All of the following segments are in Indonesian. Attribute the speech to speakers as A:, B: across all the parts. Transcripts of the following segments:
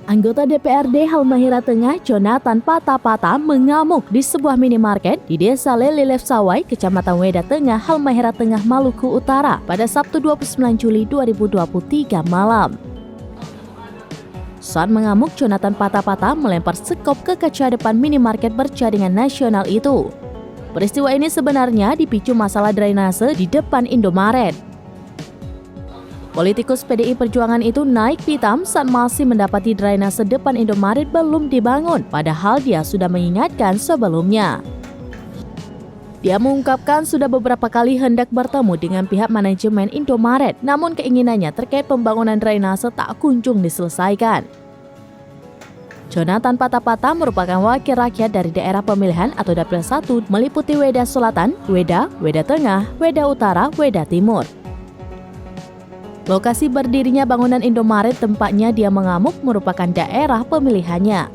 A: Anggota DPRD Halmahera Tengah, Jonathan Patapata, mengamuk di sebuah minimarket di Desa Lelilef Sawai, Kecamatan Weda Tengah, Halmahera Tengah, Maluku Utara pada Sabtu 29 Juli 2023 malam. Saat mengamuk, Jonathan Patapata melempar sekop ke kaca depan minimarket berjaringan nasional itu. Peristiwa ini sebenarnya dipicu masalah drainase di depan Indomaret. Politikus PDI Perjuangan itu naik pitam saat masih mendapati drainase depan Indomaret belum dibangun, padahal dia sudah mengingatkan sebelumnya. Dia mengungkapkan sudah beberapa kali hendak bertemu dengan pihak manajemen Indomaret, namun keinginannya terkait pembangunan drainase tak kunjung diselesaikan. Jonathan Patapata merupakan wakil rakyat dari daerah pemilihan atau Dapil 1 meliputi Weda Selatan, Weda, Weda Tengah, Weda Utara, Weda Timur. Lokasi berdirinya bangunan Indomaret tempatnya dia mengamuk merupakan daerah pemilihannya.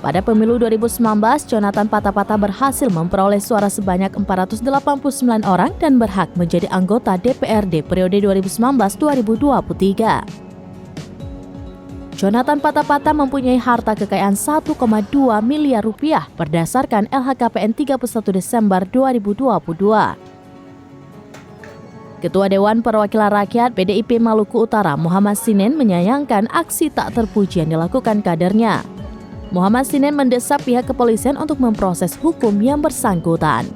A: Pada pemilu 2019, Jonathan Patapata berhasil memperoleh suara sebanyak 489 orang dan berhak menjadi anggota DPRD periode 2019-2023. Jonathan Patapata mempunyai harta kekayaan 1,2 miliar rupiah berdasarkan LHKPN 31 Desember 2022. Ketua Dewan Perwakilan Rakyat PDIP Maluku Utara, Muhammad Sinen, menyayangkan aksi tak terpuji yang dilakukan kadernya. Muhammad Sinen mendesak pihak kepolisian untuk memproses hukum yang bersangkutan.